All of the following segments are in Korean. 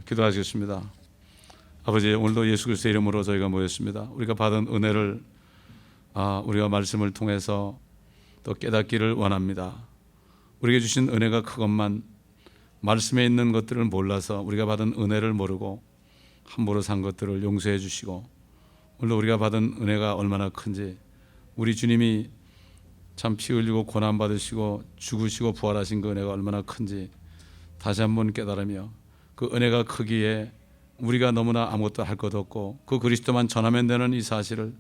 기도하시겠습니다. 아버지, 오늘도 예수 그리스도의 이름으로 저희가 모였습니다. 우리가 받은 은혜를 우리가 말씀을 통해서 또 깨닫기를 원합니다. 우리에게 주신 은혜가 그것만, 말씀에 있는 것들을 몰라서 우리가 받은 은혜를 모르고 함부로 산 것들을 용서해 주시고, 오늘도 우리가 받은 은혜가 얼마나 큰지, 우리 주님이 참 피 흘리고 고난 받으시고 죽으시고 부활하신 그 은혜가 얼마나 큰지 다시 한번 깨달으며, 그 은혜가 크기에 우리가 너무나 아무것도 할 것 없고 그 그리스도만 전하면 되는 이 사실을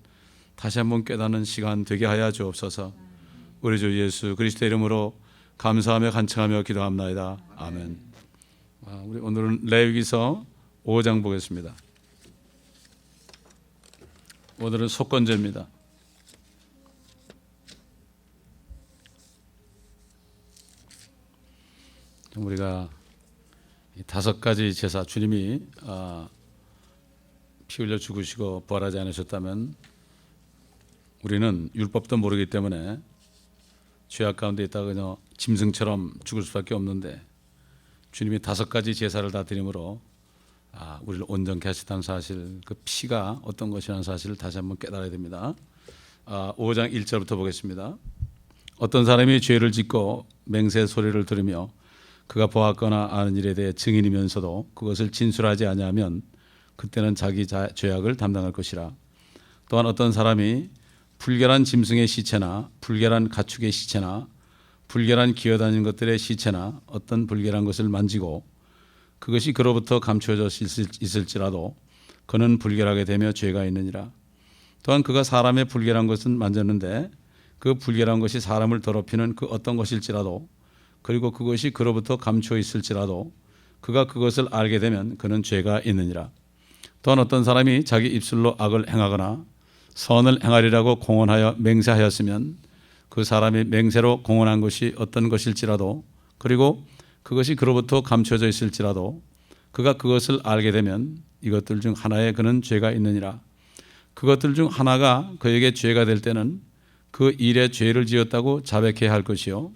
다시 한번 깨닫는 시간 되게 하여 주옵소서. 우리 주 예수 그리스도의 이름으로 감사하며 간청하며 기도합나이다. 아멘. 우리 오늘은 레위기서 5장 보겠습니다. 오늘은 속건제입니다. 우리가 5가지 제사, 주님이 피 흘려 죽으시고 부활하지 않으셨다면 우리는 율법도 모르기 때문에 죄악 가운데 있다가 그냥 짐승처럼 죽을 수밖에 없는데, 주님이 5가지 제사를 다 드림으로 우리를 온전케 하셨다는 사실, 그 피가 어떤 것이라는 사실을 다시 한번 깨달아야 됩니다. 5장 1절부터 보겠습니다. 어떤 사람이 죄를 짓고 맹세 소리를 들으며 그가 보았거나 아는 일에 대해 증인이면서도 그것을 진술하지 아니하면 그때는 자기 죄악을 담당할 것이라. 또한 어떤 사람이 불결한 짐승의 시체나 불결한 가축의 시체나 불결한 기어다니는 것들의 시체나 어떤 불결한 것을 만지고 그것이 그로부터 감추어져 있을지라도 그는 불결하게 되며 죄가 있느니라. 또한 그가 사람의 불결한 것은 만졌는데 그 불결한 것이 사람을 더럽히는 그 어떤 것일지라도, 그리고 그것이 그로부터 감추어 있을지라도 그가 그것을 알게 되면 그는 죄가 있느니라. 또한 어떤 사람이 자기 입술로 악을 행하거나 선을 행하리라고 공언하여 맹세하였으면 그 사람이 맹세로 공언한 것이 어떤 것일지라도, 그리고 그것이 그로부터 감춰져 있을지라도 그가 그것을 알게 되면 이것들 중 하나에 그는 죄가 있느니라. 그것들 중 하나가 그에게 죄가 될 때는 그 일에 죄를 지었다고 자백해야 할 것이요,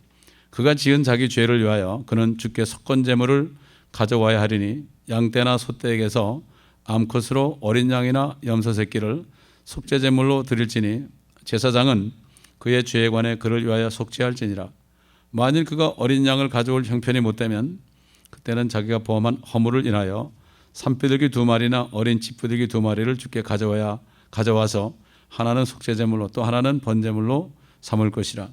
그가 지은 자기 죄를 위하여 그는 주께 속건제물을 가져와야 하리니, 양떼나 소떼에게서 암컷으로 어린 양이나 염소 새끼를 속죄제물로 드릴지니 제사장은 그의 죄에 관해 그를 위하여 속죄할지니라. 만일 그가 어린 양을 가져올 형편이 못되면 그때는 자기가 범한 허물을 인하여 산비둘기 2마리나 어린 쥐비둘기 2마리를 주께 가져와서 하나는 속죄제물로 또 하나는 번제물로 삼을 것이라.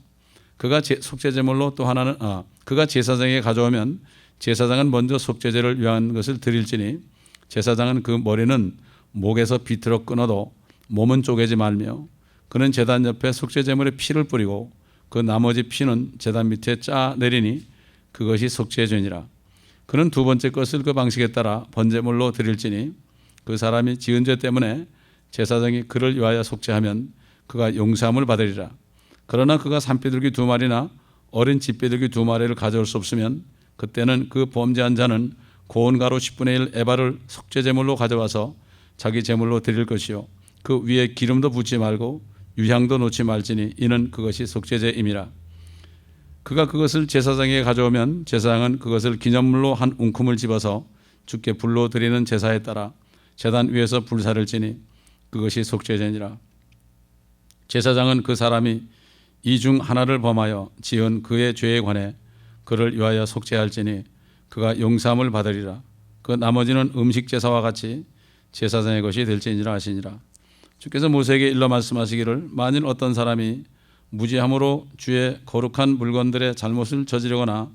그가 속죄제물로 또 하나는 그가 제사장에게 가져오면 제사장은 먼저 속죄제를 위한 것을 드릴지니 제사장은 그 머리는 목에서 비틀어 끊어도 몸은 쪼개지 말며 그는 제단 옆에 속죄제물에 피를 뿌리고 그 나머지 피는 제단 밑에 짜 내리니 그것이 속죄죄니라. 그는 2번째 것을 그 방식에 따라 번제물로 드릴지니 그 사람이 지은 죄 때문에 제사장이 그를 위하여 속죄하면 그가 용서함을 받으리라. 그러나 그가 산비둘기 2마리나 어린 쥐비둘기 2마리를 가져올 수 없으면 그때는 그 범죄한 자는 고운 가루 10분의 1 에바를 속죄제물로 가져와서 자기 제물로 드릴 것이요, 그 위에 기름도 붓지 말고 유향도 놓지 말지니 이는 그것이 속죄제임이라. 그가 그것을 제사장에게 가져오면 제사장은 그것을 기념물로 한 웅큼을 집어서 주께 불로 드리는 제사에 따라 제단 위에서 불사를 지니 그것이 속죄제니라. 제사장은 그 사람이 이 중 하나를 범하여 지은 그의 죄에 관해 그를 위하여 속죄할지니 그가 용서함을 받으리라. 그 나머지는 음식 제사와 같이 제사장의 것이 될지니라 하시니라. 주께서 모세에게 일러 말씀하시기를, 만일 어떤 사람이 무지함으로 주의 거룩한 물건들의 잘못을 저지르거나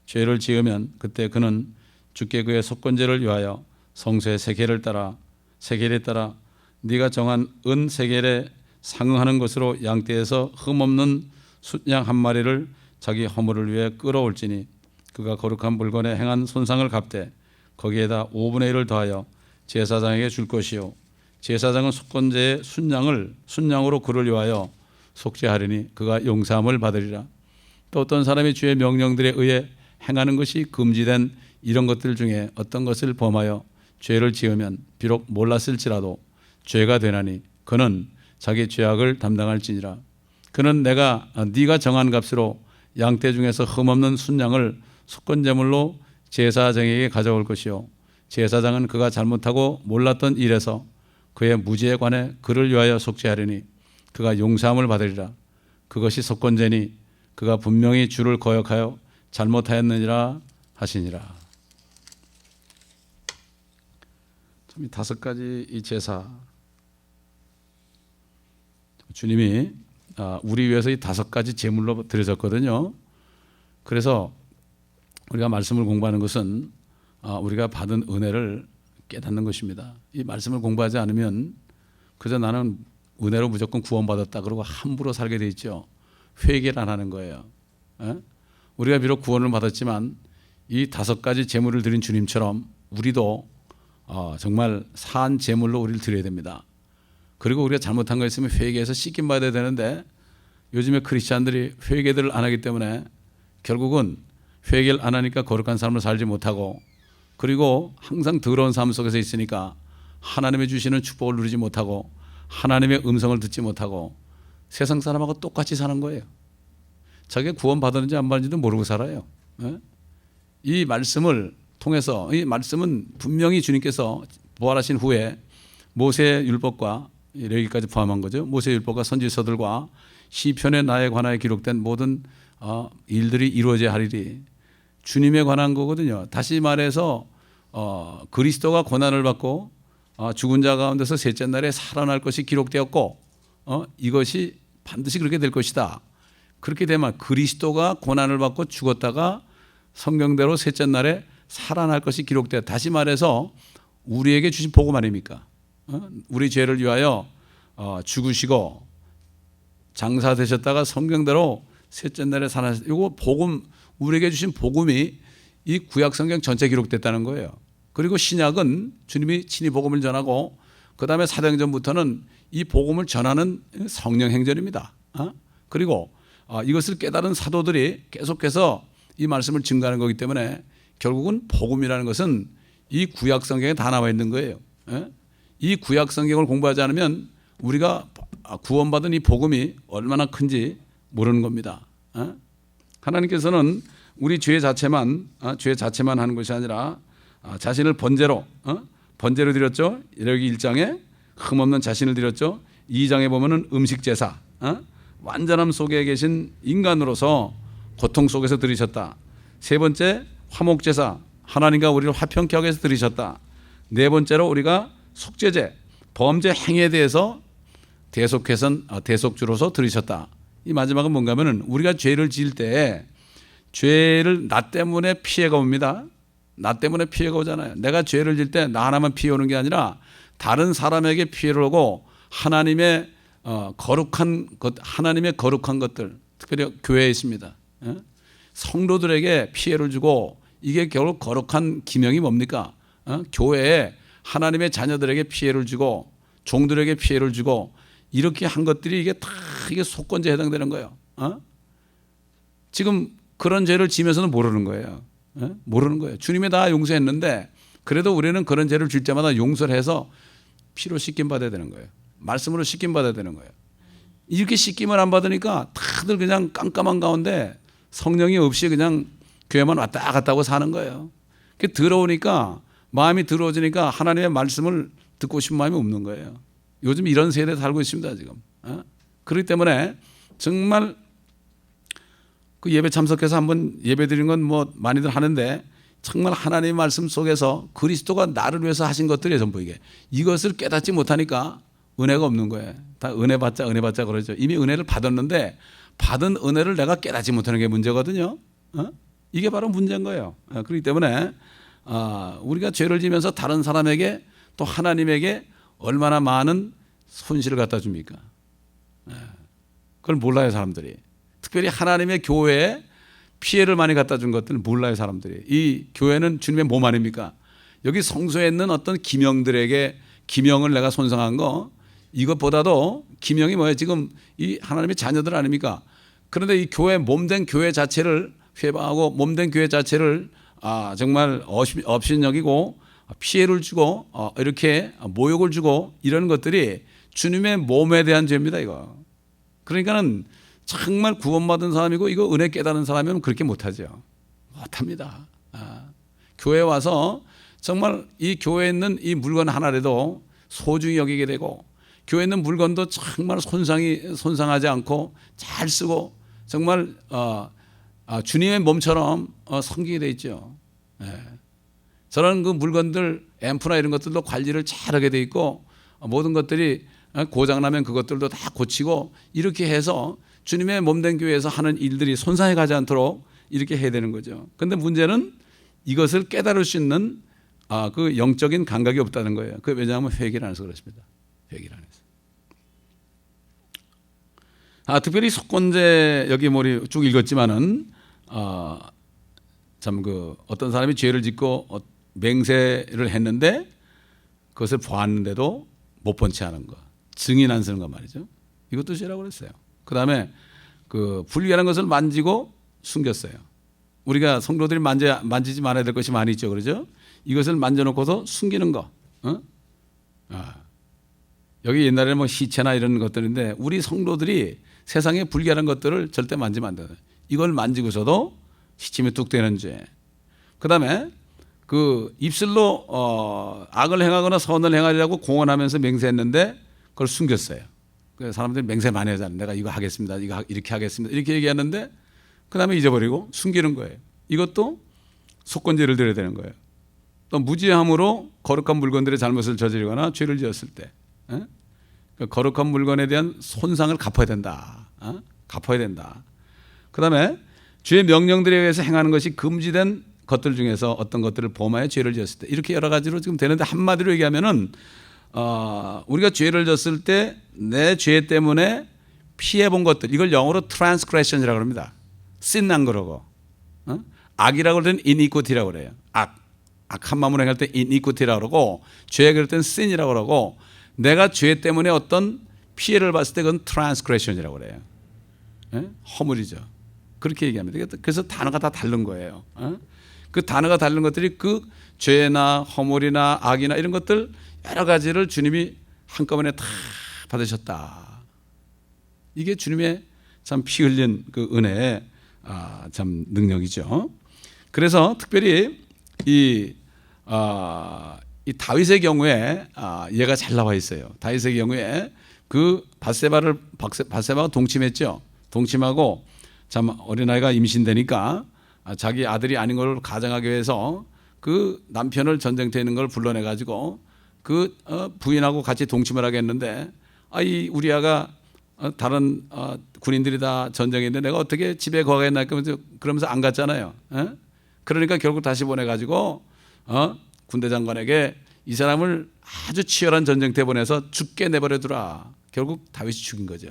죄를 지으면 그때 그는 주께 그의 속건제를 위하여 성소의 세겔에 따라 네가 정한 은 세겔에 상응하는 것으로 양떼에서 흠없는 숫양 1마리를 자기 허물을 위해 끌어올지니 그가 거룩한 물건에 행한 손상을 갚되 거기에다 5분의 1을 더하여 제사장에게 줄 것이요, 제사장은 속건제의 순양으로 그를 위하여 속죄하리니 그가 용서함을 받으리라. 또 어떤 사람이 주의 명령들에 의해 행하는 것이 금지된 이런 것들 중에 어떤 것을 범하여 죄를 지으면 비록 몰랐을지라도 죄가 되나니 그는 자기 죄악을 담당할지니라. 그는 네가 정한 값으로 양떼 중에서 흠없는 순양을 속건제물로 제사장에게 가져올 것이요, 제사장은 그가 잘못하고 몰랐던 일에서 그의 무지에 관해 그를 위하여 속죄하리니 그가 용서함을 받으리라. 그것이 속건제니 그가 분명히 주를 거역하여 잘못하였느니라 하시니라. 이 5가지 이 제사, 주님이 우리 위해서 이 5가지 제물로 드려졌거든요. 그래서 우리가 말씀을 공부하는 것은 우리가 받은 은혜를 깨닫는 것입니다. 이 말씀을 공부하지 않으면 그저 나는 은혜로 무조건 구원받았다 그러고 함부로 살게 돼 있죠. 회개를 안 하는 거예요. 우리가 비록 구원을 받았지만 이 5가지 제물을 드린 주님처럼 우리도 정말 산 제물로 우리를 드려야 됩니다. 그리고 우리가 잘못한 거 있으면 회개해서 씻김 받아야 되는데 요즘에 크리스찬들이 회개들을 안 하기 때문에 결국은 회개를 안 하니까 거룩한 삶을 살지 못하고, 그리고 항상 더러운 삶 속에서 있으니까 하나님의 주시는 축복을 누리지 못하고 하나님의 음성을 듣지 못하고 세상 사람하고 똑같이 사는 거예요. 자기가 구원 받았는지 안 받았는지도 모르고 살아요. 이 말씀을 통해서, 이 말씀은 분명히 주님께서 부활하신 후에 모세의 율법과 레위기까지 포함한 거죠. 모세의 율법과 선지서들과 시편의 나에 관하여 기록된 모든 일들이 이루어져야 하리리. 주님에 관한 거거든요. 다시 말해서 그리스도가 고난을 받고 죽은 자 가운데서 셋째 날에 살아날 것이 기록되었고 이것이 반드시 그렇게 될 것이다. 그렇게 되면 그리스도가 고난을 받고 죽었다가 성경대로 셋째 날에 살아날 것이 기록되었다. 다시 말해서 우리에게 주신 복음 아닙니까? 우리 죄를 위하여 죽으시고 장사되셨다가 성경대로 셋째 날에 살아나셨다. 이거 복음, 우리에게 주신 복음이 이 구약 성경 전체 기록됐다는 거예요. 그리고 신약은 주님이 친히 복음을 전하고 그 다음에 사도행전부터는 이 복음을 전하는 성령 행전입니다. 그리고 이것을 깨달은 사도들이 계속해서 이 말씀을 증거하는 거기 때문에 결국은 복음이라는 것은 이 구약 성경에 다 나와 있는 거예요. 이 구약 성경을 공부하지 않으면 우리가 구원받은 이 복음이 얼마나 큰지 모르는 겁니다. 하나님께서는 우리 죄 자체만 하는 것이 아니라 자신을 번제로 드렸죠. 여기 1장에 흠없는 자신을 드렸죠. 2장에 보면은 음식 제사, 완전함 속에 계신 인간으로서 고통 속에서 드리셨다. 세 번째 화목 제사, 하나님과 우리를 화평케 하기 위해서 드리셨다. 네 번째로 우리가 속죄제, 범죄 행위에 대해서 대속주로서 드리셨다. 이 마지막은 뭔가 하면은 우리가 죄를 지을 때 죄를 나 때문에 피해가 옵니다. 나 때문에 피해가 오잖아요. 내가 죄를 지을 때 나 하나만 피해 오는 게 아니라 다른 사람에게 피해를 오고 하나님의 거룩한 것들, 특별히 교회에 있습니다. 성도들에게 피해를 주고 이게 결국 거룩한 기명이 뭡니까? 교회에 하나님의 자녀들에게 피해를 주고 종들에게 피해를 주고 이렇게 한 것들이 이게 다 이게 속건제에 해당되는 거예요. 지금 그런 죄를 지면서는 모르는 거예요. 모르는 거예요. 주님이 다 용서했는데 그래도 우리는 그런 죄를 질 때마다 용서를 해서 피로 씻김 받아야 되는 거예요. 말씀으로 씻김 받아야 되는 거예요. 이렇게 씻김을 안 받으니까 다들 그냥 깜깜한 가운데 성령이 없이 그냥 교회만 왔다 갔다 하고 사는 거예요. 그게 더러우니까 마음이 더러워지니까 하나님의 말씀을 듣고 싶은 마음이 없는 거예요. 요즘 이런 세대에 살고 있습니다 지금. 그렇기 때문에 정말 그 예배 참석해서 한번 예배 드리는 건 뭐 많이들 하는데 정말 하나님의 말씀 속에서 그리스도가 나를 위해서 하신 것들이 전부 이것을 깨닫지 못하니까 은혜가 없는 거예요. 다 은혜 받자 그러죠. 이미 은혜를 받았는데 받은 은혜를 내가 깨닫지 못하는 게 문제거든요. 이게 바로 문제인 거예요. 그렇기 때문에 우리가 죄를 지면서 다른 사람에게 또 하나님에게 얼마나 많은 손실을 갖다 줍니까? 그걸 몰라요 사람들이. 특별히 하나님의 교회에 피해를 많이 갖다 준 것들을 몰라요 사람들이. 이 교회는 주님의 몸 아닙니까? 여기 성소에 있는 어떤 기명들에게 기명을 내가 손상한 거, 이것보다도 기명이 뭐예요? 지금 이 하나님의 자녀들 아닙니까? 그런데 이 교회, 몸된 교회 자체를 회방하고 몸된 교회 자체를 정말 업신여기고 피해를 주고 이렇게 모욕을 주고 이런 것들이 주님의 몸에 대한 죄입니다 이거. 그러니까는 정말 구원받은 사람이고 이거 은혜 깨달은 사람이면 그렇게 못하죠. 못합니다. 교회에 와서 정말 이 교회에 있는 이 물건 하나라도 소중히 여기게 되고, 교회에 있는 물건도 정말 손상하지 않고 잘 쓰고 정말 주님의 몸처럼 섬기게 돼 있죠. 저는 그 물건들 앰프나 이런 것들도 관리를 잘하게 돼 있고, 모든 것들이 고장나면 그것들도 다 고치고, 이렇게 해서 주님의 몸된 교회에서 하는 일들이 손상해 가지 않도록 이렇게 해야 되는 거죠. 그런데 문제는 이것을 깨달을 수 있는 그 영적인 감각이 없다는 거예요. 그 왜냐하면 회개를 안 해서 그렇습니다. 회개를 안 해서. 특별히 속건제 여기 머리 쭉 읽었지만은 참 그 어떤 사람이 죄를 짓고 맹세를 했는데 그것을 보았는데도 못 본 채 하는 거, 증인 안 쓰는 거 말이죠. 이것도 죄라고 그랬어요. 그 다음에 그 불리하는 것을 만지고 숨겼어요. 우리가 성도들이 만지지 말아야 될 것이 많이 있죠, 그렇죠? 이것을 만져놓고서 숨기는 거. 여기 옛날에는 뭐 시체나 이런 것들인데, 우리 성도들이 세상에 불결한 것들을 절대 만지면 안 돼요. 이걸 만지고서도 시침이 뚝 되는 죄. 그 다음에 그 입술로 악을 행하거나 선을 행하려고 공언하면서 맹세했는데 그걸 숨겼어요. 그 사람들이 맹세 많이 하잖아요. 내가 이거 하겠습니다. 이렇게 하겠습니다. 이렇게 얘기하는데 그 다음에 잊어버리고 숨기는 거예요. 이것도 속건죄를 드려야 되는 거예요. 또 무지함으로 거룩한 물건들의 잘못을 저지르거나 죄를 지었을 때 그 거룩한 물건에 대한 손상을 갚아야 된다. 갚아야 된다. 그 다음에 주의 명령들에 의해서 행하는 것이 금지된 것들 중에서 어떤 것들을 범하여 죄를 지었을 때, 이렇게 여러 가지로 지금 되는데, 한마디로 얘기하면은 우리가 죄를 졌을 때 내 죄 때문에 피해본 것들, 이걸 영어로 transgression이라고 합니다. sin 그러고 악이라고 그럴 때는 iniquity라고 그래요. 악한 마음으로 행할 때 iniquity라고 그러고, 죄 그럴 때는 sin이라고 그러고, 내가 죄 때문에 어떤 피해를 봤을 때 그건 transgression이라고 그래요. 허물이죠. 그렇게 얘기합니다. 그래서 단어가 다 다른 거예요. 그 단어가 다른 것들이 그 죄나 허물이나 악이나 이런 것들 여러 가지를 주님이 한꺼번에 다 받으셨다. 이게 주님의 참 피 흘린 그 은혜의 참 능력이죠. 그래서 특별히 이 다윗의 경우에 얘가 잘 나와 있어요. 다윗의 경우에 그 바세바가 동침했죠. 동침하고 참 어린아이가 임신되니까 자기 아들이 아닌 걸 가정하기 위해서 그 남편을 전쟁터에 있는 걸 불러내 가지고 그 부인하고 같이 동침을 하겠는데, 이 우리아가 다른 군인들이 다 전쟁에 있는데 내가 어떻게 집에 거하겠나 그러면서 안 갔잖아요. 그러니까 결국 다시 보내 가지고 군대 장관에게 이 사람을 아주 치열한 전쟁터에 보내서 죽게 내버려 두라. 결국 다윗이 죽인 거죠.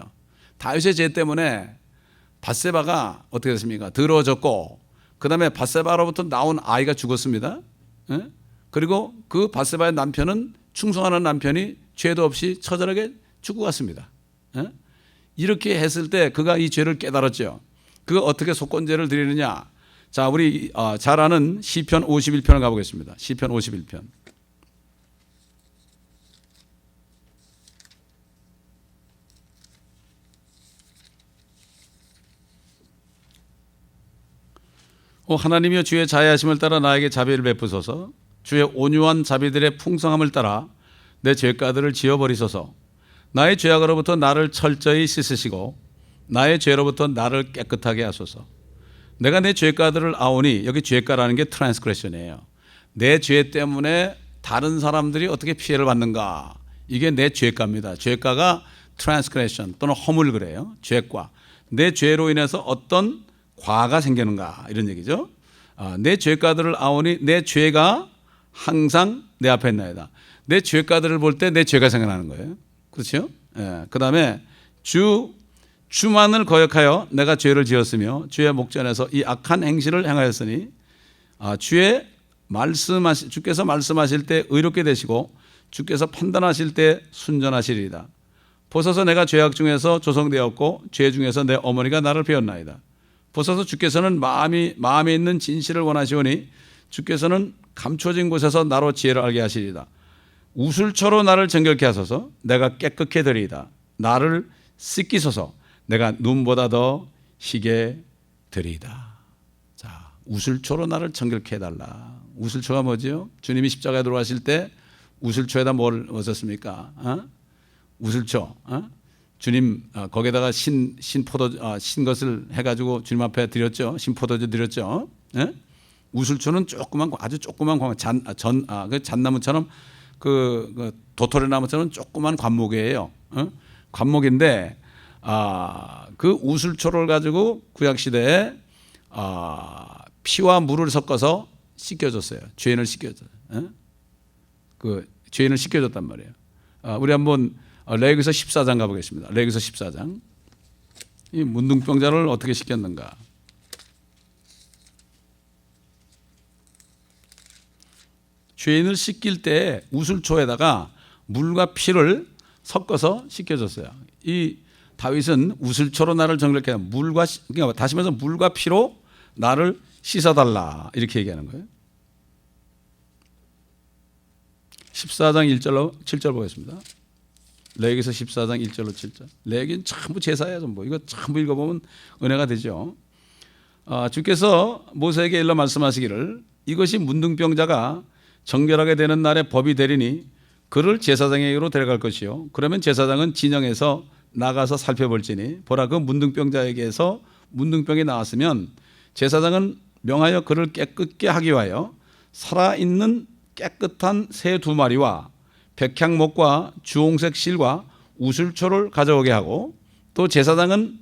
다윗의 죄 때문에 바세바가 어떻게 됐습니까? 더러워졌고, 그 다음에 바세바로부터 나온 아이가 죽었습니다. 그리고 그 바세바의 남편은, 충성하는 남편이 죄도 없이 처절하게 죽고 갔습니다. 이렇게 했을 때 그가 이 죄를 깨달았죠. 그가 어떻게 속건제를 드리느냐? 자, 우리 잘 아는 시편 51편을 가보겠습니다. 시편 51편. 하나님이여, 주의 자애하심을 따라 나에게 자비를 베푸소서. 주의 온유한 자비들의 풍성함을 따라 내 죄가들을 지워버리소서. 나의 죄악으로부터 나를 철저히 씻으시고 나의 죄로부터 나를 깨끗하게 하소서. 내가 내 죄가들을 아오니, 여기 죄가라는 게 트랜스그레션이에요. 내 죄 때문에 다른 사람들이 어떻게 피해를 받는가, 이게 내 죄가입니다. 죄가가 트랜스그레션 또는 허물 그래요. 죄과. 내 죄로 인해서 어떤 과가 생기는가, 이런 얘기죠. 내 죄가들을 아오니, 내 죄가 항상 내 앞에 있나이다. 내 죄가들을 볼 때 내 죄가 생각나는 거예요. 그렇죠? 그 다음에 주만을 거역하여 내가 죄를 지었으며 주의 목전에서 이 악한 행실을 행하였으니, 주께서 말씀하실 때 의롭게 되시고 주께서 판단하실 때 순전하시리이다. 보소서, 내가 죄악 중에서 조성되었고 죄 중에서 내 어머니가 나를 배웠나이다. 보소서, 주께서는 마음에 있는 진실을 원하시오니 주께서는 감춰진 곳에서 나로 지혜를 알게 하시리이다. 우술초로 나를 정결케 하소서. 내가 깨끗게 되리이다. 나를 씻기소서. 내가 눈보다 더 희게 되리이다. 자, 우술초로 나를 정결케 해달라. 우슬초가 뭐지요? 주님이 십자가에 들어가실 때 우슬초에다 뭘 얻었습니까? 우슬초. 주님 거기에다가 신 것을 해가지고 주님 앞에 드렸죠. 신포도주 드렸죠. 우슬초는 아주 조그만 그 잣나무처럼 그 도토리 나무처럼 조그만 관목이에요. 관목인데 그 우슬초를 가지고 구약 시대에 피와 물을 섞어서 씻겨줬어요. 죄인을 씻겨줬어요. 그 죄인을 씻겨줬단 말이에요. 우리 한번 레위기서 14장 가보겠습니다. 레위기서 14장. 이 문둥병자를 어떻게 씻겼는가? 죄인을 씻길 때 우슬초에다가 물과 피를 섞어서 씻겨줬어요. 이 다윗은 우슬초로 나를 정결케 하라. 그러니까 다시 말해서 물과 피로 나를 씻어달라 이렇게 얘기하는 거예요. 14장 1절로 7절 보겠습니다. 레위기서 14장 1절로 7절. 레위기는 전부 제사예요. 전부. 이거 전부 읽어보면 은혜가 되죠. 주께서 모세에게 일러 말씀하시기를 이것이 문둥병자가 정결하게 되는 날에 법이 되리니 그를 제사장에게로 데려갈 것이요. 그러면 제사장은 진영에서 나가서 살펴볼지니 보라 그 문둥병자에게서 문둥병이 나왔으면 제사장은 명하여 그를 깨끗게 하기 위하여 살아있는 깨끗한 새 2마리와 백향목과 주홍색 실과 우슬초를 가져오게 하고 또 제사장은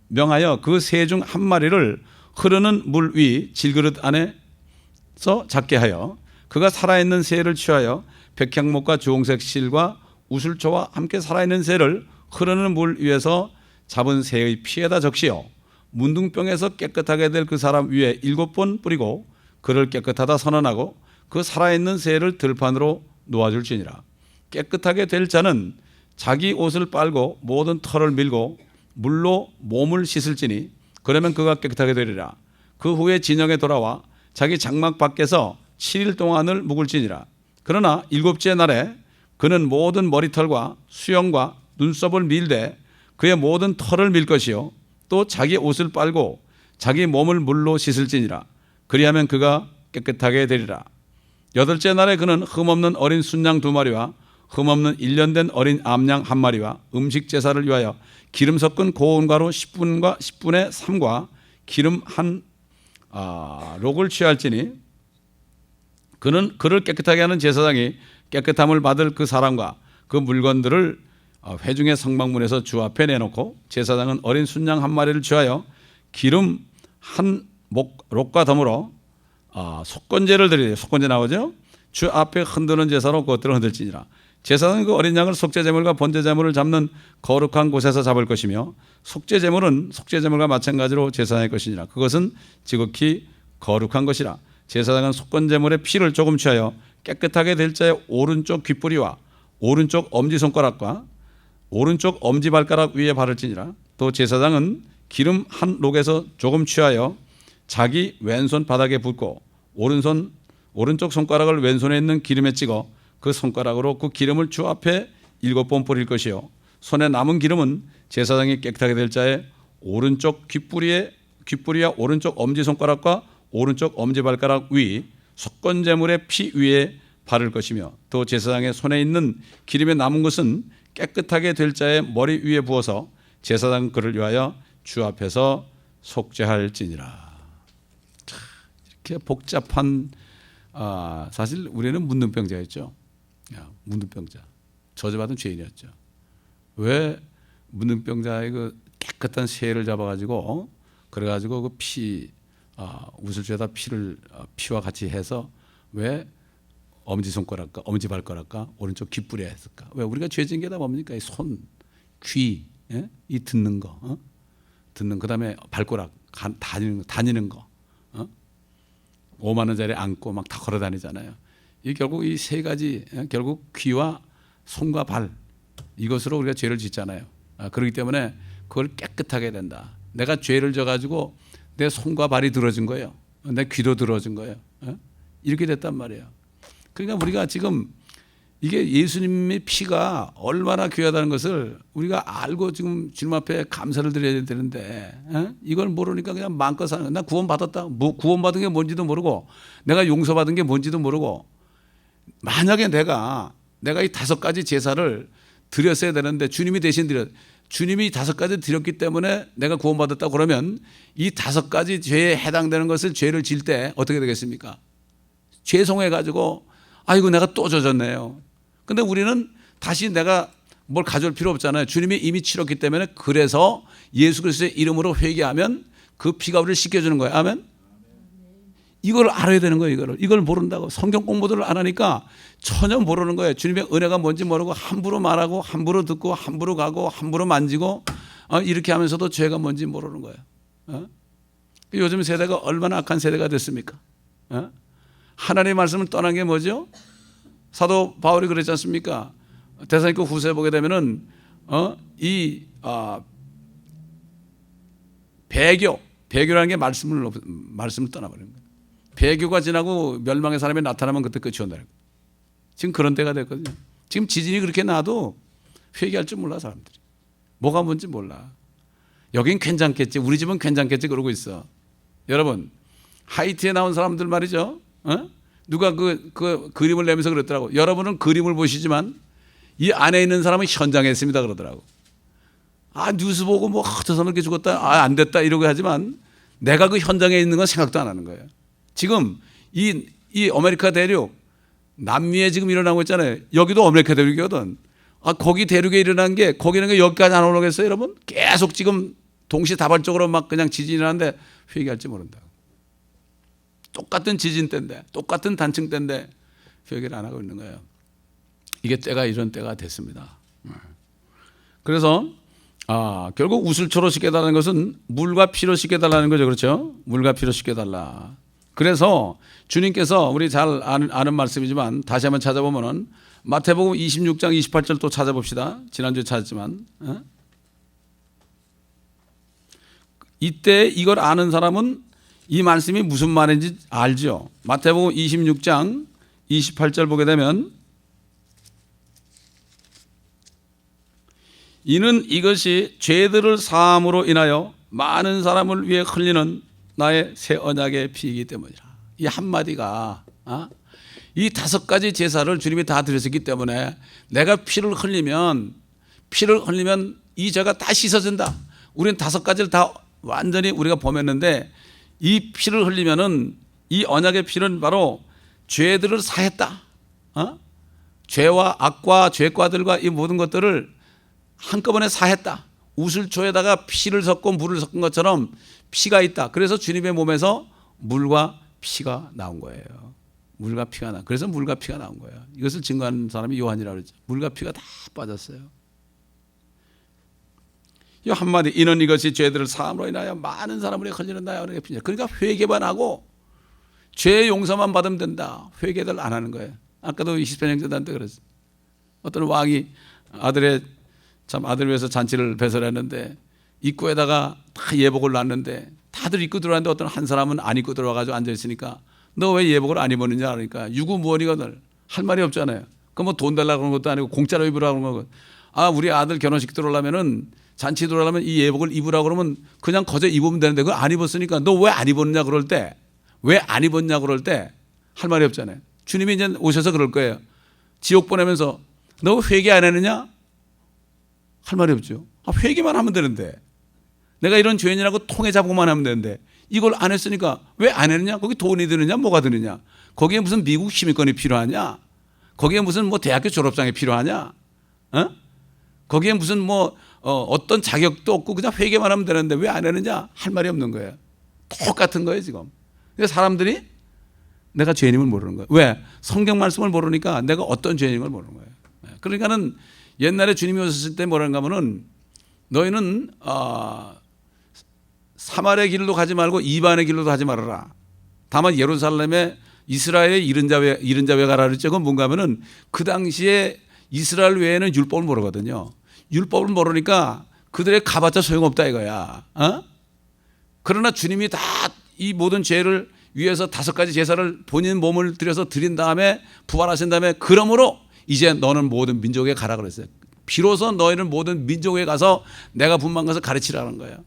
명하여 그 새 중 1마리를 흐르는 물 위 질그릇 안에서 잡게 하여 그가 살아있는 새를 취하여 백향목과 주홍색 실과 우슬초와 함께 살아있는 새를 흐르는 물 위에서 잡은 새의 피에다 적시어 문둥병에서 깨끗하게 될 그 사람 위에 7번 뿌리고 그를 깨끗하다 선언하고 그 살아있는 새를 들판으로 놓아줄지니라. 깨끗하게 될 자는 자기 옷을 빨고 모든 털을 밀고 물로 몸을 씻을지니 그러면 그가 깨끗하게 되리라. 그 후에 진영에 돌아와 자기 장막 밖에서 7일 동안을 묵을지니라. 그러나 7째 날에 그는 모든 머리털과 수염과 눈썹을 밀되 그의 모든 털을 밀 것이요 또 자기 옷을 빨고 자기 몸을 물로 씻을지니라. 그리하면 그가 깨끗하게 되리라. 8째 날에 그는 흠없는 어린 순양 2마리와 흠없는 1년 된 어린 암양 1마리와 음식 제사를 위하여 기름 섞은 고운 가루 10분의 3과 기름 한 록을 취할지니 그를 깨끗하게 하는 제사장이 깨끗함을 받을 그 사람과 그 물건들을 회중의 성막문에서 주 앞에 내놓고 제사장은 어린 순양 1마리를 취하여 기름 한 록과 더불어 속건제를 드리되 속건제 나오죠? 주 앞에 흔드는 제사로 그것들을 흔들지니라. 제사장은 그 어린 양을 속죄제물과 번제제물을 잡는 거룩한 곳에서 잡을 것이며 속죄제물은 속죄제물과 마찬가지로 제사장의 것이니라. 그것은 지극히 거룩한 것이라. 제사장은 속건제물의 피를 조금 취하여 깨끗하게 될 자의 오른쪽 귓뿌리와 오른쪽 엄지손가락과 오른쪽 엄지발가락 위에 바를지니라. 또 제사장은 기름 한 록에서 조금 취하여 자기 왼손 바닥에 붓고 오른쪽 손가락을 왼손에 있는 기름에 찍어 그 손가락으로 그 기름을 주 앞에 7번 뿌릴 것이요 손에 남은 기름은 제사장이 깨끗하게 될 자의 오른쪽 귓뿌리와 오른쪽 엄지손가락과 오른쪽 엄지발가락 위 속건제물의 피 위에 바를 것이며 또 제사장의 손에 있는 기름에 남은 것은 깨끗하게 될 자의 머리 위에 부어서 제사장 그를 위하여 주 앞에서 속죄할지니라. 이렇게 복잡한 사실 우리는 문둥병자였죠. 문둥병자, 저주받은 죄인이었죠. 왜 문둥병자의 그 깨끗한 새를 잡아가지고 그래가지고 그 우슬초에다 피와 같이 해서 왜 엄지손가락과 엄지발가락과 오른쪽 귓불에 했을까? 왜 우리가 죄진 게 다 뭡니까? 이 손, 귀, 이 듣는 거, 그다음에 발가락 다니는 거, 5만 원짜리 안고 막 다 걸어 다니잖아요. 이 결국 이 세 가지 결국 귀와 손과 발 이것으로 우리가 죄를 짓잖아요. 그렇기 때문에 그걸 깨끗하게 해야 된다. 내가 죄를 져가지고 내 손과 발이 들어진 거예요. 내 귀도 들어진 거예요. 이렇게 됐단 말이에요. 그러니까 우리가 지금 이게 예수님의 피가 얼마나 귀하다는 것을 우리가 알고 지금 주님 앞에 감사를 드려야 되는데 이걸 모르니까 그냥 마음껏 사는 거야. 나 구원받았다. 뭐 구원받은 게 뭔지도 모르고 내가 용서받은 게 뭔지도 모르고 만약에 내가 이 5가지 제사를 드렸어야 되는데 주님이 대신 주님이 5가지 드렸기 때문에 내가 구원받았다 그러면 이 5가지 죄에 해당되는 것을 죄를 질 때 어떻게 되겠습니까? 죄송해가지고 아이고 내가 또 젖었네요. 근데 우리는 다시 내가 뭘 가져올 필요 없잖아요. 주님이 이미 치렀기 때문에 그래서 예수 그리스도의 이름으로 회개하면 그 피가 우리를 씻겨주는 거예요. 아멘. 이걸 알아야 되는 거예요. 이걸 모른다고. 성경 공부들을 안 하니까 전혀 모르는 거예요. 주님의 은혜가 뭔지 모르고 함부로 말하고 함부로 듣고 함부로 가고 함부로 만지고 이렇게 하면서도 죄가 뭔지 모르는 거예요. 요즘 세대가 얼마나 악한 세대가 됐습니까? 하나님의 말씀을 떠난 게 뭐죠? 사도 바울이 그랬지 않습니까? 데살로니가 후서에 보게 되면은 배교라는 게 말씀을 떠나버리는 거예요. 배교가 지나고 멸망의 사람이 나타나면 그때 끝이 온다는 거예요. 지금 그런 때가 됐거든요. 지금 지진이 그렇게 나도 회개할 줄 몰라 사람들이. 뭐가 뭔지 몰라. 여긴 괜찮겠지. 우리 집은 괜찮겠지 그러고 있어. 여러분 하이티에 나온 사람들 말이죠. 누가 그 그림을 내면서 그랬더라고. 여러분은 그림을 보시지만 이 안에 있는 사람은 현장에 있습니다 그러더라고. 뉴스 보고 뭐 저 사람 이렇게 죽었다, 안 됐다 이러고 하지만 내가 그 현장에 있는 건 생각도 안 하는 거예요. 지금 이 아메리카 대륙 남미에 지금 일어나고 있잖아요. 여기도 아메리카 대륙이거든. 거기 대륙에 일어난 게 거기는 여기까지 안 오겠어요, 여러분? 계속 지금 동시다발적으로 막 그냥 지진이 나는데 회개할지 모른다. 똑같은 지진 때인데 똑같은 단층 때인데 회개를 안 하고 있는 거예요. 이게 때가 이런 때가 됐습니다. 그래서 결국 우슬초로 씻겨달라는 것은 물과 피로 씻겨달라는 거죠. 그렇죠? 물과 피로 씻겨달라. 그래서 주님께서 우리 잘 아는 말씀이지만 다시 한번 찾아보면은 마태복음 26장 28절 또 찾아봅시다. 지난주에 찾았지만 이때 이걸 아는 사람은 이 말씀이 무슨 말인지 알죠. 마태복음 26장 28절 보게 되면 이는 이것이 죄들을 사함으로 인하여 많은 사람을 위해 흘리는 나의 새 언약의 피이기 때문이라. 이 한마디가 이 5가지 제사를 주님이 다 드렸기 때문에 내가 피를 흘리면 이 죄가 다 씻어진다. 우리는 5가지를 다 완전히 우리가 범했는데 이 피를 흘리면은 이 언약의 피는 바로 죄들을 사했다. 죄와 악과 죄과들과 이 모든 것들을 한꺼번에 사했다. 우슬초에다가 피를 섞고 물을 섞은 것처럼 피가 있다. 그래서 주님의 몸에서 물과 피가 나온 거예요. 물과 피가 그래서 물과 피가 나온 거예요. 이것을 증거하는 사람이 요한이라고 그러죠. 물과 피가 다 빠졌어요. 이 한마디 이는 이것이 죄들을 사함으로 인하여 많은 사람을 흘리는 나의 언약의 피냐. 그러니까 회개만 하고 죄 용서만 받으면 된다. 회개를 안 하는 거예요. 아까도 히스패 형제들한테 그랬어요. 어떤 왕이 아들을 위해서 잔치를 배설했는데 입구에다가 다 예복을 놨는데 다들 입고 들어왔는데 어떤 한 사람은 안 입고 들어와가지고 앉아있으니까 너 왜 예복을 안 입었느냐 그러니까 유구무원이거든. 할 말이 없잖아요. 그럼 뭐 돈 달라고 그런 것도 아니고 공짜로 입으라고 그런 거고. 우리 아들 결혼식 들어오려면은 잔치 들어오려면 이 예복을 입으라고 그러면 그냥 거저 입으면 되는데 그걸 안 입었으니까 너 왜 안 입었냐 그럴 때 할 말이 없잖아요. 주님이 이제 오셔서 그럴 거예요. 지옥 보내면서 너 회개 안 했느냐? 할 말이 없죠. 회개만 하면 되는데 내가 이런 죄인이라고 통해 잡고만 하면 되는데 이걸 안 했으니까 왜 안 했느냐? 거기 돈이 드느냐? 뭐가 드느냐? 거기에 무슨 미국 시민권이 필요하냐? 거기에 무슨 뭐 대학교 졸업장이 필요하냐? 거기에 무슨 어떤 자격도 없고 그냥 회개만 하면 되는데 왜 안 했느냐? 할 말이 없는 거예요. 똑같은 거예요 지금. 그래서 사람들이 내가 죄인임을 모르는 거예요. 왜? 성경 말씀을 모르니까 내가 어떤 죄인인 걸 모르는 거예요. 그러니까는 옛날에 주님이 오셨을 때 뭐라는가 하면은 너희는 사마리아의 길로 가지 말고 이방의 길로 가지 말아라. 다만 예루살렘에 이스라엘의 이른 자외 가라 그랬죠. 그건 뭔가 하면은 그 당시에 이스라엘 외에는 율법을 모르거든요. 율법을 모르니까 그들의 가봤자 소용없다 이거야. 그러나 주님이 다 이 모든 죄를 위해서 5가지 제사를 본인 몸을 들여서 드린 다음에 부활하신 다음에 그러므로 이제 너는 모든 민족에 가라 그랬어요. 비로소 너희는 모든 민족에 가서 내가 분만 것을 가르치라는 거예요.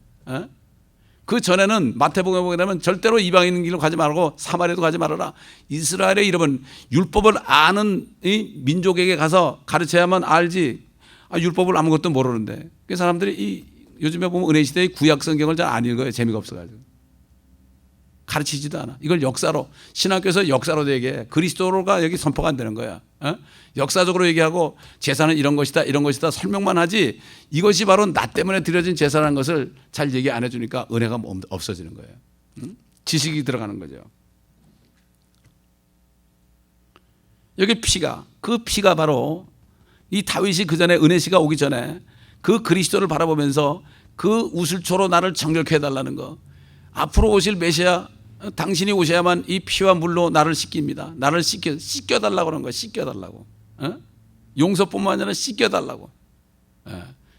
그 전에는 마태복음에 보게 되면 절대로 이방인 길로 가지 말고 사마리아도 가지 말아라. 이스라엘의 이름은 율법을 아는 이 민족에게 가서 가르쳐야만 알지. 율법을 아무것도 모르는데. 그 사람들이 요즘에 보면 은혜 시대의 구약 성경을 잘 안 읽어요. 재미가 없어가지고. 가르치지도 않아. 이걸 역사로, 신학교에서 역사로 얘기해. 그리스도가 여기 선포가 안 되는 거야. 역사적으로 얘기하고 제사는 이런 것이다 이런 것이다 설명만 하지, 이것이 바로 나 때문에 드려진 제사라는 것을 잘 얘기 안 해주니까 은혜가 없어지는 거예요. 지식이 들어가는 거죠. 여기 그 피가 바로 이 다윗이 그 전에 은혜시가 오기 전에 그 그리스도를 바라보면서 그 우슬초로 나를 정결케 해달라는 거. 앞으로 오실 메시아 당신이 오셔야만 이 피와 물로 나를 씻깁니다. 나를 씻겨달라고 그런 거예요. 씻겨달라고. 용서뿐만 아니라 씻겨달라고.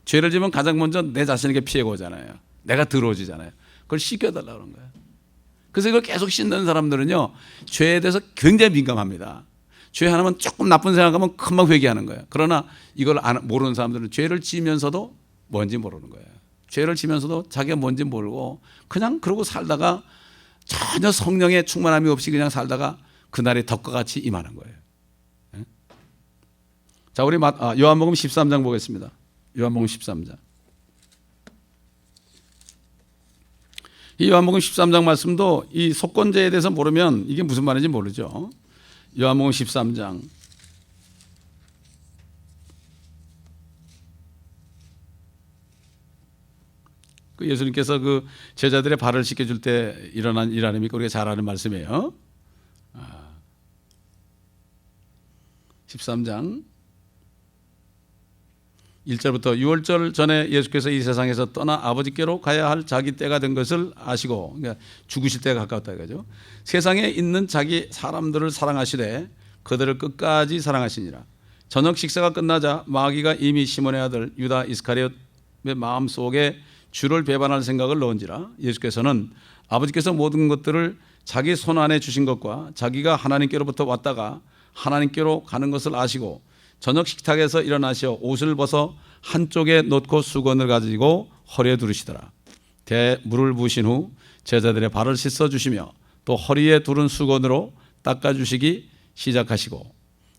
죄를 지면 가장 먼저 내 자신에게 피해가 오잖아요. 내가 더러워지잖아요. 그걸 씻겨달라고 그런 거예요. 그래서 이걸 계속 씻는 사람들은요, 죄에 대해서 굉장히 민감합니다. 죄 하나만 조금 나쁜 생각하면 금방 회개하는 거예요. 그러나 이걸 모르는 사람들은 죄를 지면서도 뭔지 모르는 거예요. 죄를 지면서도 자기가 뭔지 모르고 그냥 그러고 살다가 전혀 성령의 충만함이 없이 그냥 살다가 그날이 덕과 같이 임하는 거예요. 자, 우리 요한복음 13장 보겠습니다. 요한복음 13장. 이 요한복음 13장 말씀도 이 속건제에 대해서 모르면 이게 무슨 말인지 모르죠. 요한복음 13장. 그 예수님께서 그 제자들의 발을 씻겨줄 때 일어난 일 아닙니까? 우리가 잘 아는 말씀이에요. 13장 1절부터 6월절 전에 예수께서 이 세상에서 떠나 아버지께로 가야 할 자기 때가 된 것을 아시고, 그러니까 죽으실 때가 가까웠다 이거죠. 세상에 있는 자기 사람들을 사랑하시되 그들을 끝까지 사랑하시니라. 저녁 식사가 끝나자 마귀가 이미 시몬의 아들 유다 이스카리ot의 마음속에 주를 배반할 생각을 넣은지라. 예수께서는 아버지께서 모든 것들을 자기 손 안에 주신 것과 자기가 하나님께로부터 왔다가 하나님께로 가는 것을 아시고 저녁 식탁에서 일어나시어 옷을 벗어 한쪽에 놓고 수건을 가지고 허리에 두르시더라. 물을 부으신 후 제자들의 발을 씻어 주시며 또 허리에 두른 수건으로 닦아 주시기 시작하시고,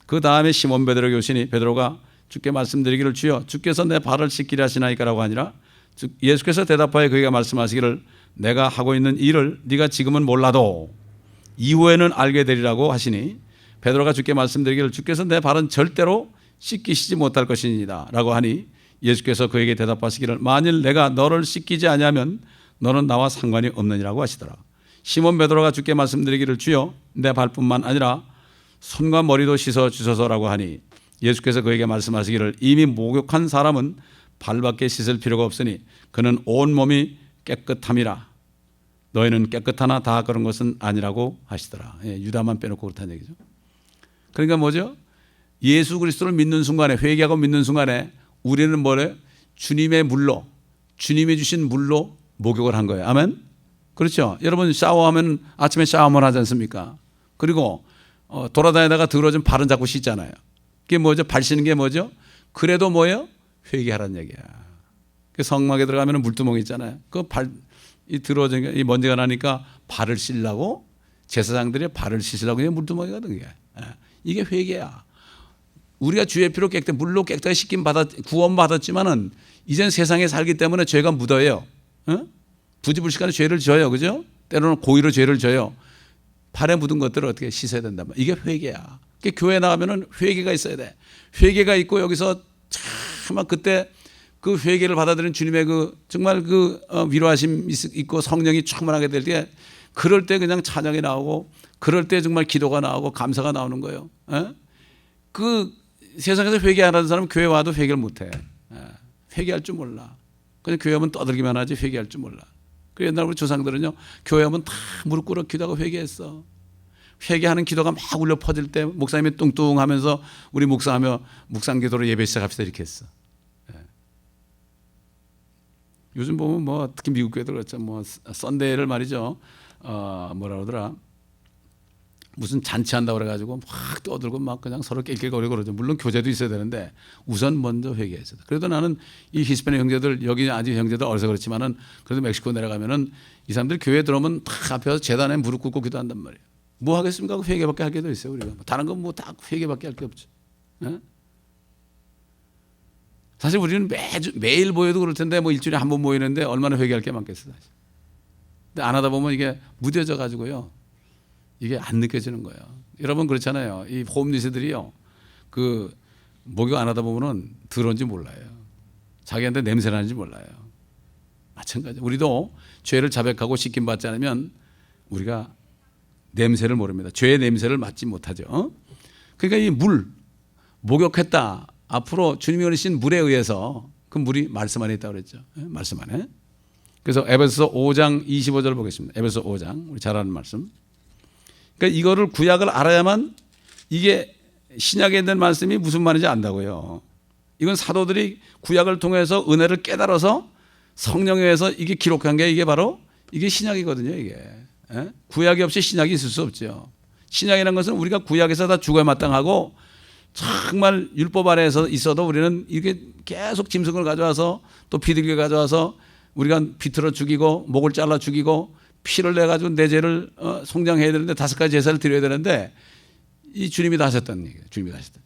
그 다음에 시몬 베드로에게 오시니 베드로가 주께 말씀드리기를 주여 주께서 내 발을 씻기려 하시나이까라고 하니라. 예수께서 대답하여 그에게 말씀하시기를 내가 하고 있는 일을 네가 지금은 몰라도 이후에는 알게 되리라고 하시니, 베드로가 주께 말씀드리기를 주께서 내 발은 절대로 씻기시지 못할 것이니이다 라고 하니 예수께서 그에게 대답하시기를 만일 내가 너를 씻기지 아니하면 너는 나와 상관이 없느니라고 하시더라. 시몬 베드로가 주께 말씀드리기를 주여 내 발뿐만 아니라 손과 머리도 씻어 주소서라고 하니 예수께서 그에게 말씀하시기를 이미 목욕한 사람은 발밖에 씻을 필요가 없으니 그는 온 몸이 깨끗함이라. 너희는 깨끗하나 다 그런 것은 아니라고 하시더라. 유다만 빼놓고 그렇다는 얘기죠. 그러니까 뭐죠? 예수 그리스도를 믿는 순간에, 회개하고 믿는 순간에 우리는 뭐래? 주님의 물로, 주님이 주신 물로 목욕을 한 거예요. 아멘? 그렇죠? 여러분 샤워하면 아침에 샤워만 하지 않습니까? 그리고 돌아다니다가 더러워진 발은 자꾸 씻잖아요. 그게 뭐죠? 발 씻는 게 뭐죠? 그래도 뭐예요? 회개하라는 얘기야. 그 성막에 들어가면 물두멍이 있잖아요. 그 이 더러워진 이 먼지가 나니까 발을 씻으려고 제사장들이 발을 씻으려고 물두멍이가 든 게. 이게 회개야. 우리가 주의 피로 물로 깨끗하게 씻김 구원받았지만은 이젠 세상에 살기 때문에 죄가 묻어요. 부지불식간에 죄를 져요. 그죠? 때로는 고의로 죄를 져요. 발에 묻은 것들을 어떻게 씻어야 된단 말이야. 이게 회개야. 교회 나가면은 회개가 있어야 돼. 회개가 있고 여기서 참 그때 그 회개를 받아들인 주님의 정말 위로하심 있고 성령이 충만하게 될 때, 그럴 때 그냥 찬양이 나오고 그럴 때 정말 기도가 나오고 감사가 나오는 거예요. 그 세상에서 회개하는 사람은 교회 와도 회개를 못해. 회개할 줄 몰라. 그냥 교회 오면 떠들기만 하지 회개할 줄 몰라. 그 옛날 우리 조상들은요, 교회 오면 다 무릎 꿇어 기도하고 회개했어. 회개하는 기도가 막 울려 퍼질 때 목사님이 뚱뚱하면서 우리 묵상하며 묵상 기도로 예배 시작합시다 이렇게 했어. 요즘 보면 뭐 특히 미국 교회들 그렇죠. 뭐 썬데이를 말이죠. 뭐라 그러더라. 무슨 잔치한다고 그래가지고 막 떠들고 막 그냥 서로 낄낄거리고 그러죠. 물론 교제도 있어야 되는데 우선 먼저 회개했어요. 그래도 나는 이 히스패닉 형제들, 여기 아직 형제들 어려서 그렇지만은 그래도 멕시코 내려가면은 이 사람들 교회 들어오면 다 앞에서 재단에 무릎 꿇고 기도한단 말이에요. 뭐 하겠습니까? 회개밖에 할 게 더 있어요. 우리가 다른 건 뭐 다 회개밖에 할 게 없죠. 예? 사실 우리는 매일 모여도 그럴 텐데 뭐 일주일에 한 번 모이는데 얼마나 회개할 게 많겠어요. 사실. 근데 안 하다 보면 이게 무뎌져 가지고요. 이게 안 느껴지는 거예요. 여러분 그렇잖아요. 이 홈리스들이요. 그 목욕 안 하다 보면은 더러운지 몰라요. 자기한테 냄새 나는지 몰라요. 마찬가지. 우리도 죄를 자백하고 씻김 받지 않으면 우리가 냄새를 모릅니다. 죄의 냄새를 맡지 못하죠. 그러니까 이 물, 목욕했다. 앞으로 주님이 흘리신 물에 의해서 그 물이 말씀 안에 있다고 그랬죠. 말씀 안에. 그래서 에베소서 5장 25절 보겠습니다. 에베소서 5장. 우리 잘 아는 말씀. 그러니까 이거를 구약을 알아야만 이게 신약에 있는 말씀이 무슨 말인지 안다고요. 이건 사도들이 구약을 통해서 은혜를 깨달아서 성령에 의해서 이게 기록한 게 이게 바로 이게 신약이거든요. 이게 구약이 없이 신약이 있을 수 없죠. 신약이라는 것은 우리가 구약에서 다 죽어야 마땅하고 정말 율법 아래에서 있어도 우리는 이게 계속 짐승을 가져와서 또 비둘기 가져와서 우리가 비틀어 죽이고 목을 잘라 죽이고 피를 내 가지고 내 죄를 송장해야 되는데 5가지 제사를 드려야 되는데 이 주님이 다 하셨다는 얘기예요. 주님이 다 하셨다.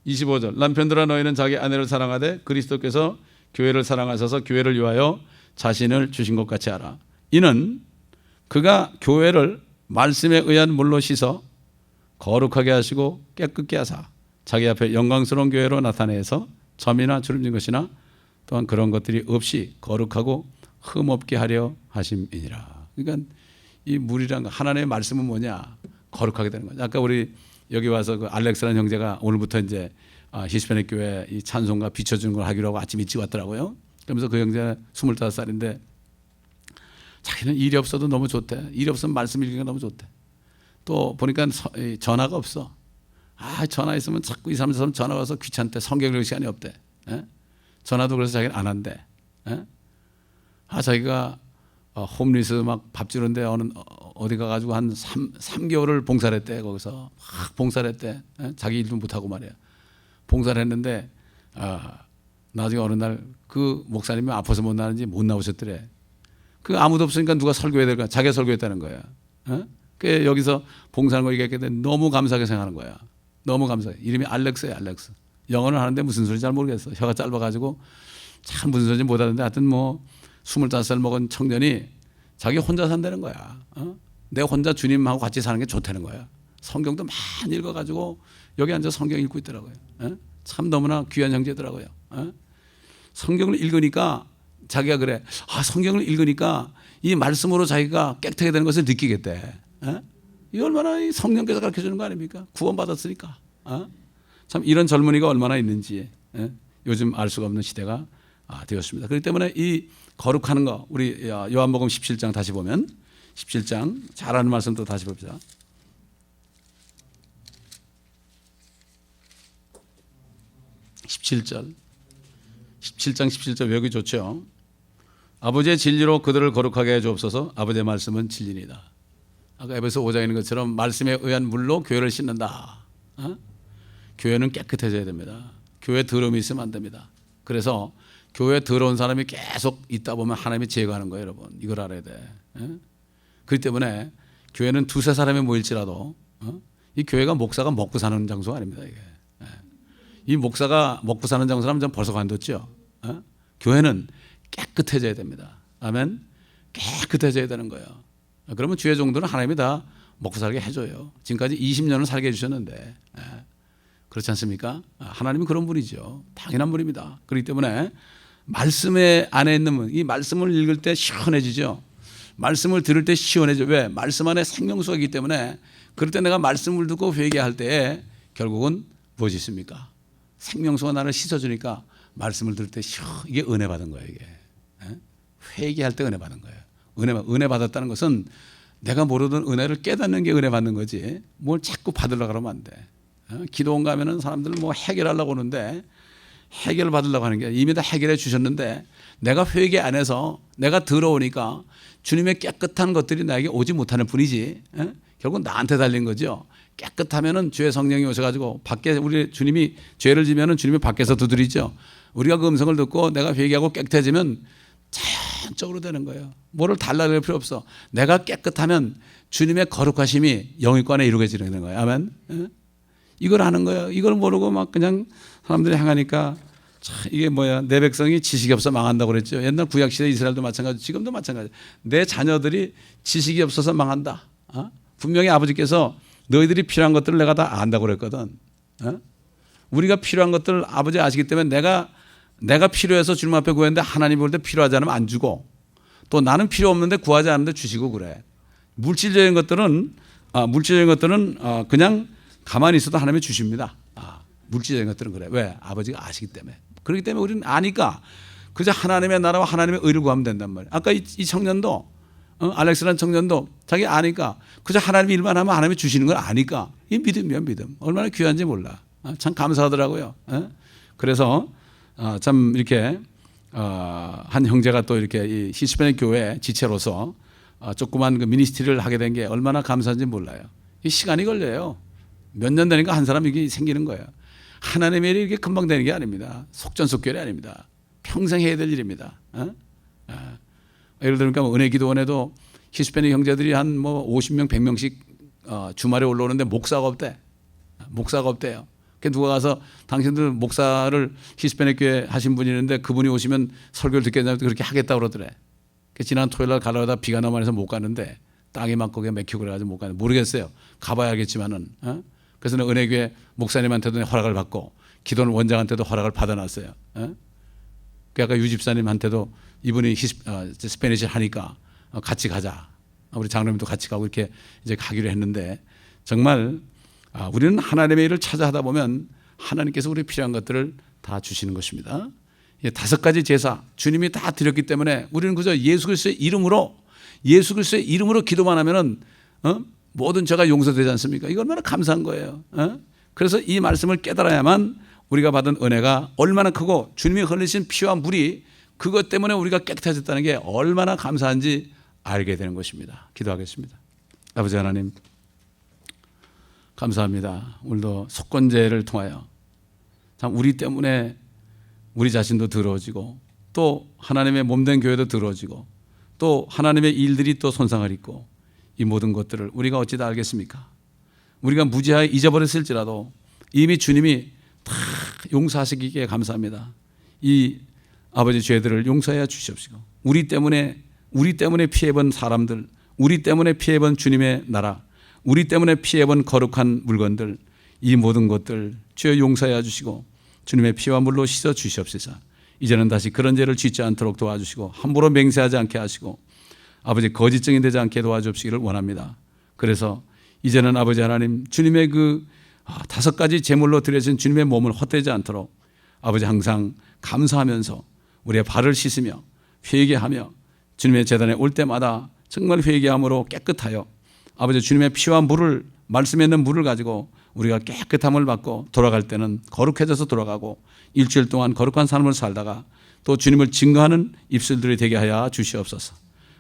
25절 남편들아 너희는 자기 아내를 사랑하되 그리스도께서 교회를 사랑하셔서 교회를 위하여 자신을 주신 것 같이 하라. 이는 그가 교회를 말씀에 의한 물로 씻어 거룩하게 하시고 깨끗게 하사 자기 앞에 영광스러운 교회로 나타내서 점이나 주름진 것이나 또한 그런 것들이 없이 거룩하고 흠없게 하려 하심이니라. 그러니까 이 물이란 거 하나님의 말씀은 뭐냐? 거룩하게 되는 거죠. 아까 우리 여기 와서 그 알렉스라는 형제가 오늘부터 이제 히스패닉 교회 이 찬송가 비춰주는 걸 하기로 하고 아침 일찍 왔더라고요. 그러면서 그 형제가 25살인데 자기는 일이 없어도 너무 좋대. 일이 없으면 말씀 읽기가 너무 좋대. 또 보니까 전화가 없어. 전화 있으면 자꾸 이 사람 전화 와서 귀찮대. 성경 읽을 시간이 없대. 전화도 그래서 자기는 안 한대. 자기가 홈리스 막 밥 주는데 어디 가가지고 한 3개월을 봉사를 했대. 거기서 막 봉사를 했대. 자기 일도 못하고 말이야. 봉사를 했는데 나중에 어느 날 그 목사님이 아파서 못 나는지 못 나오셨더래. 그 아무도 없으니까 누가 설교해야 될까? 자기가 설교했다는 거야. 그 여기서 봉사하는 거 얘기했는데 너무 감사하게 생각하는 거야. 너무 감사해. 이름이 알렉스예요. 알렉스. 영어를 하는데 무슨 소리인지 잘 모르겠어. 혀가 짧아가지고 참 무슨 소리인지 못 하는데 하여튼 뭐 25살 먹은 청년이 자기 혼자 산다는 거야. 내 혼자 주님하고 같이 사는 게 좋다는 거야. 성경도 많이 읽어가지고 여기 앉아서 성경 읽고 있더라고요. 참 너무나 귀한 형제더라고요. 성경을 읽으니까 자기가 그래. 성경을 읽으니까 이 말씀으로 자기가 깨끗하게 되는 것을 느끼겠대. 이 얼마나 성령께서 가르쳐주는 거 아닙니까? 구원받았으니까. 참 이런 젊은이가 얼마나 있는지 요즘 알 수가 없는 시대가 되었습니다. 그렇기 때문에 이 거룩하는 거 우리 요한복음 17장 다시 보면 17장 잘 아는 말씀 또 다시 봅시다. 17장 17절 외우기 좋죠. 아버지의 진리로 그들을 거룩하게 해 주옵소서. 아버지의 말씀은 진리니다. 아까 에베소 5장에 있는 것처럼 말씀에 의한 물로 교회를 씻는다. 교회는 깨끗해져야 됩니다. 교회에 더러움이 있으면 안 됩니다. 그래서 교회에 더러운 사람이 계속 있다 보면 하나님이 제거하는 거예요. 여러분 이걸 알아야 돼. 그렇기 때문에 교회는 두세 사람이 모일지라도 이 교회가 목사가 먹고 사는 장소가 아닙니다. 이게. 이 목사가 먹고 사는 장소라면 전 벌써 관뒀죠. 교회는 깨끗해져야 됩니다. 아멘. 깨끗해져야 되는 거예요. 그러면 주의 종들은 하나님이 다 먹고 살게 해줘요. 지금까지 20년을 살게 해주셨는데 그렇지 않습니까? 하나님은 그런 분이죠. 당연한 분입니다. 그렇기 때문에 말씀의 안에 있는 분, 이 말씀을 읽을 때 시원해지죠. 말씀을 들을 때 시원해져. 왜? 말씀 안에 생명수가 있기 때문에 그럴 때 내가 말씀을 듣고 회개할 때 결국은 무엇이 있습니까? 생명수가 나를 씻어주니까 말씀을 들을 때 이게 은혜 받은 거예요. 이게 회개할 때 은혜 받은 거예요. 은혜 받았다는 것은 내가 모르던 은혜를 깨닫는 게 은혜 받는 거지 뭘 자꾸 받으려고 그러면 안 돼. 기도원 가면은 사람들 뭐 해결하려고 오는데 해결을 받으려고 하는 게 이미 다 해결해 주셨는데 내가 회개 안 해서 내가 더러우니까 주님의 깨끗한 것들이 나에게 오지 못하는 뿐이지. 결국 나한테 달린 거죠. 깨끗하면은 주의 성령이 오셔가지고 밖에 우리 주님이 죄를 지면은 주님이 밖에서 두드리죠. 우리가 그 음성을 듣고 내가 회개하고 깨끗해지면 자연적으로 되는 거예요. 뭐를 달라낼 필요 없어. 내가 깨끗하면 주님의 거룩하심이 영육간에 이루어지는 거예요. 아멘. 이걸 아는 거예요. 이걸 모르고 막 그냥 사람들이 향하니까 이게 뭐야, 내 백성이 지식이 없어 망한다고 그랬죠. 옛날 구약시대 이스라엘도 마찬가지, 지금도 마찬가지. 내 자녀들이 지식이 없어서 망한다. 분명히 아버지께서 너희들이 필요한 것들을 내가 다 안다고 그랬거든. 우리가 필요한 것들을 아버지 아시기 때문에 내가 필요해서 주님 앞에 구했는데 하나님 볼 때 필요하지 않으면 안 주고, 또 나는 필요 없는데 구하지 않는데 주시고 그래. 물질적인 것들은 그냥 가만히 있어도 하나님이 주십니다. 물질적인 것들은 그래. 왜? 아버지가 아시기 때문에. 그렇기 때문에 우리는 아니까 그저 하나님의 나라와 하나님의 의를 구하면 된단 말이에요. 아까 이 청년도 알렉스라는 청년도 자기 아니까 그저 하나님의 일만 하면 하나님이 주시는 걸 아니까 이 믿음이야, 믿음. 얼마나 귀한지 몰라. 참 감사하더라고요. 그래서 참 이렇게 한 형제가 또 이렇게 이 히스패닉 교회 지체로서 조그만 그 미니스트리를 하게 된 게 얼마나 감사한지 몰라요. 이 시간이 걸려요. 몇 년 되니까 한 사람 이게 생기는 거예요. 하나님의 일이 이렇게 금방 되는 게 아닙니다. 속전속결이 아닙니다. 평생 해야 될 일입니다. 예를 들니까 은혜기도원에도 히스패닉 형제들이 한 뭐 50명, 100명씩 주말에 올라오는데 목사가 없대. 목사가 없대요. 누가 가서 당신들 목사를 히스패닉 교회 하신 분이 있는데 그분이 오시면 설교를 듣겠냐고 그렇게 하겠다고 그러더래. 지난 토요일 날 가려다 비가 너무 많이 해서 못 가는데 땅이 막 거기에 맥히고 그래가지고 못 가는데 모르겠어요. 가봐야 알겠지만은. 그래서 은혜교회 목사님한테도 허락을 받고 기도원 원장한테도 허락을 받아놨어요. 그 아까 유집사님한테도 이분이 스페니시를 하니까 같이 가자. 우리 장로님도 같이 가고 이렇게 이제 가기로 했는데 정말 우리는 하나님의 일을 찾아 하다 보면 하나님께서 우리 필요한 것들을 다 주시는 것입니다. 5가지 제사 주님이 다 드렸기 때문에 우리는 그저 예수 그리스도의 이름으로 기도만 하면은 모든 죄가 용서되지 않습니까? 이거 얼마나 감사한 거예요. 그래서 이 말씀을 깨달아야만 우리가 받은 은혜가 얼마나 크고 주님이 흘리신 피와 물이 그것 때문에 우리가 깨끗해졌다는 게 얼마나 감사한지 알게 되는 것입니다. 기도하겠습니다. 아버지 하나님 감사합니다. 오늘도 속건제를 통하여 참 우리 때문에 우리 자신도 더러워지고 또 하나님의 몸된 교회도 더러워지고 또 하나님의 일들이 또 손상을 입고 이 모든 것들을 우리가 어찌 다 알겠습니까? 우리가 무지하게 잊어버렸을지라도 이미 주님이 다 용서하시기에 감사합니다. 이 아버지 죄들을 용서해 주시옵시고 우리 때문에 피해본 사람들, 우리 때문에 피해본 주님의 나라, 우리 때문에 피해본 거룩한 물건들, 이 모든 것들 주여 용서해 주시고 주님의 피와 물로 씻어 주시옵소서. 이제는 다시 그런 죄를 짓지 않도록 도와주시고 함부로 맹세하지 않게 하시고 아버지 거짓 증인 되지 않게 도와주시기를 원합니다. 그래서 이제는 아버지 하나님 주님의 그 5가지 제물로 드려진 주님의 몸을 헛되지 않도록 아버지 항상 감사하면서 우리의 발을 씻으며 회개하며 주님의 제단에 올 때마다 정말 회개함으로 깨끗하여 아버지 주님의 피와 물을 말씀에 있는 물을 가지고 우리가 깨끗함을 받고 돌아갈 때는 거룩해져서 돌아가고 일주일 동안 거룩한 삶을 살다가 또 주님을 증거하는 입술들이 되게 하여 주시옵소서.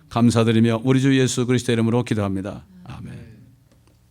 감사드리며 우리 주 예수 그리스도 이름으로 기도합니다. 아멘.